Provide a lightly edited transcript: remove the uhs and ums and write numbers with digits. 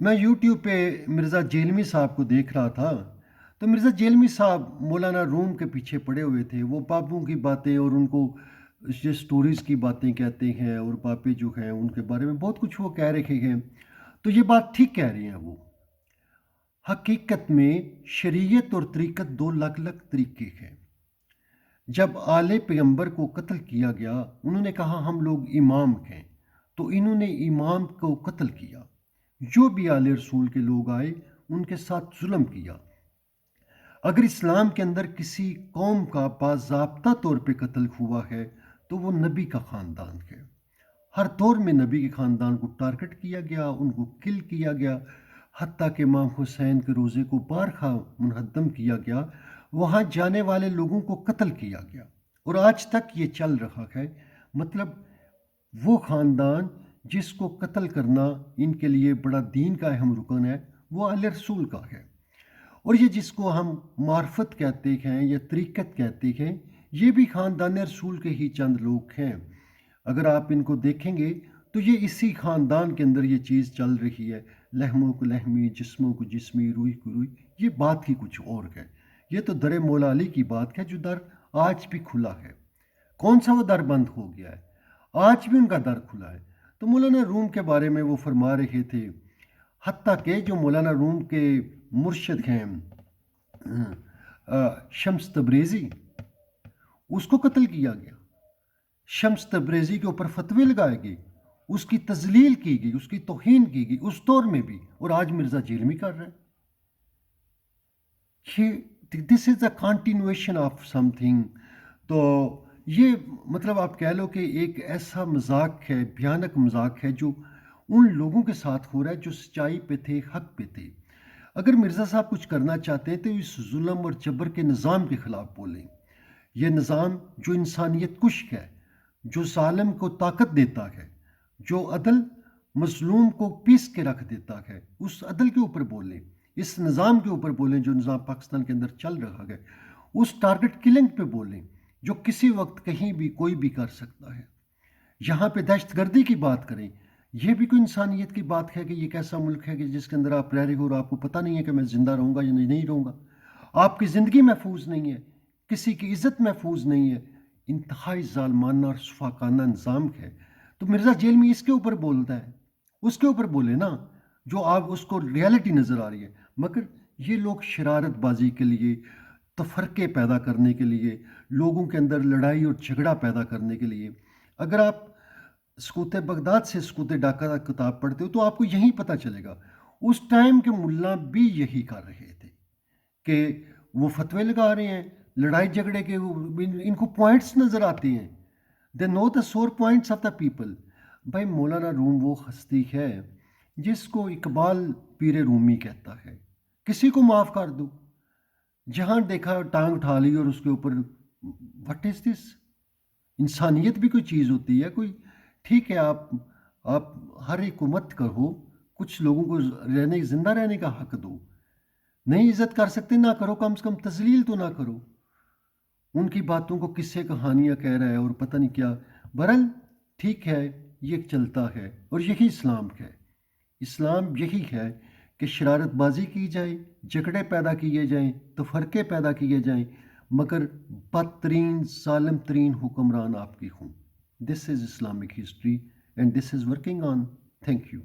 میں یوٹیوب پہ مرزا جیلمی صاحب کو دیکھ رہا تھا، تو مرزا جیلمی صاحب مولانا روم کے پیچھے پڑے ہوئے تھے۔ وہ پاپوں کی باتیں اور ان کو یہ سٹوریز کی باتیں کہتے ہیں، اور پاپے جو ہیں ان کے بارے میں بہت کچھ وہ کہہ رہے ہیں۔ تو یہ بات ٹھیک کہہ رہے ہیں وہ۔ حقیقت میں شریعت اور طریقت دو الگ الگ طریقے ہیں۔ جب آل پیغمبر کو قتل کیا گیا، انہوں نے کہا ہم لوگ امام ہیں، تو انہوں نے امام کو قتل کیا۔ جو بھی آل رسول کے لوگ آئے ان کے ساتھ ظلم کیا۔ اگر اسلام کے اندر کسی قوم کا باضابطہ طور پہ قتل ہوا ہے تو وہ نبی کا خاندان ہے۔ ہر دور میں نبی کے خاندان کو ٹارگٹ کیا گیا، ان کو کل کیا گیا، حتیٰ کہ امام حسین کے روزے کو بارہا منہدم کیا گیا، وہاں جانے والے لوگوں کو قتل کیا گیا، اور آج تک یہ چل رہا ہے۔ مطلب وہ خاندان جس کو قتل کرنا ان کے لیے بڑا دین کا اہم رکن ہے، وہ اہل رسول کا ہے۔ اور یہ جس کو ہم معرفت کہتے ہیں یا طریقت کہتے ہیں، یہ بھی خاندان رسول کے ہی چند لوگ ہیں۔ اگر آپ ان کو دیکھیں گے تو یہ اسی خاندان کے اندر یہ چیز چل رہی ہے، لحموں کو لحمی، جسموں کو جسمی، روح کو روح۔ یہ بات ہی کچھ اور ہے۔ یہ تو در مولا علی کی بات ہے جو در آج بھی کھلا ہے۔ کون سا وہ در بند ہو گیا ہے؟ آج بھی ان کا در کھلا ہے۔ تو مولانا روم کے بارے میں وہ فرما رہے تھے، حتیٰ کہ جو مولانا روم کے مرشد ہیں شمس تبریزی، اس کو قتل کیا گیا۔ شمس تبریزی کے اوپر فتوے لگائے گئے، اس کی تذلیل کی گئی، اس کی توہین کی گئی اس دور میں بھی، اور آج مرزا جیلمی کر رہے ہیں۔ دس از اے کنٹینویشن آف سم تھنگ۔ تو یہ مطلب آپ کہہ لو کہ ایک ایسا مذاق ہے، بھیانک مذاق ہے جو ان لوگوں کے ساتھ ہو رہا ہے جو سچائی پہ تھے، حق پہ تھے۔ اگر مرزا صاحب کچھ کرنا چاہتے ہیں تو اس ظلم اور جبر کے نظام کے خلاف بولیں۔ یہ نظام جو انسانیت کش ہے، جو ظالم کو طاقت دیتا ہے، جو عدل مظلوم کو پیس کے رکھ دیتا ہے، اس عدل کے اوپر بولیں، اس نظام کے اوپر بولیں جو نظام پاکستان کے اندر چل رہا ہے، اس ٹارگٹ کلنگ پہ بولیں جو کسی وقت کہیں بھی کوئی بھی کر سکتا ہے۔ یہاں پہ دہشت گردی کی بات کریں، یہ بھی کوئی انسانیت کی بات ہے کہ یہ کیسا ملک ہے کہ جس کے اندر آپ رہ رہے ہو اور آپ کو پتہ نہیں ہے کہ میں زندہ رہوں گا یا نہیں رہوں گا۔ آپ کی زندگی محفوظ نہیں ہے، کسی کی عزت محفوظ نہیں ہے۔ انتہائی ظالمانہ اور شفاقانہ نظام ہے۔ تو مرزا جیلمی اس کے اوپر بولتا ہے، اس کے اوپر بولے نا جو آپ اس کو ریالٹی نظر آ رہی ہے۔ مگر یہ لوگ شرارت بازی کے لیے، تفرقے پیدا کرنے کے لیے، لوگوں کے اندر لڑائی اور جھگڑا پیدا کرنے کے لیے، اگر آپ سکوت بغداد سے سکوت ڈاکہ کا کتاب پڑھتے ہو تو آپ کو یہی پتہ چلے گا اس ٹائم کے ملا بھی یہی کر رہے تھے کہ وہ فتوے لگا رہے ہیں لڑائی جھگڑے کے، ان کو پوائنٹس نظر آتے ہیں۔ دے نو دا سور پوائنٹس آف دا پیپل۔ بھائی مولانا روم وہ ہستی ہے جس کو اقبال پیر رومی کہتا ہے، کسی کو معاف کر دو، جہاں دیکھا ٹانگ اٹھا لی اور اس کے اوپر۔ وٹ از دس؟ انسانیت بھی کوئی چیز ہوتی ہے کوئی؟ ٹھیک ہے، آپ ہر ایک کو مت کہو، کچھ لوگوں کو زندہ رہنے کا حق دو۔ نہیں عزت کر سکتے نہ کرو، کم سے کم تذلیل تو نہ کرو۔ ان کی باتوں کو قصے کہانیاں کہہ رہا ہے اور پتہ نہیں کیا۔ بہرحال ٹھیک ہے، یہ چلتا ہے، اور یہی اسلام ہے۔ اسلام یہی ہے کہ شرارت بازی کی جائے، جھگڑے پیدا کیے جائیں، تفرقے پیدا کیے جائیں، مگر بدترین ظالم ترین حکمران آپ کی ہوں۔ This is Islamic history and this is working on. Thank you.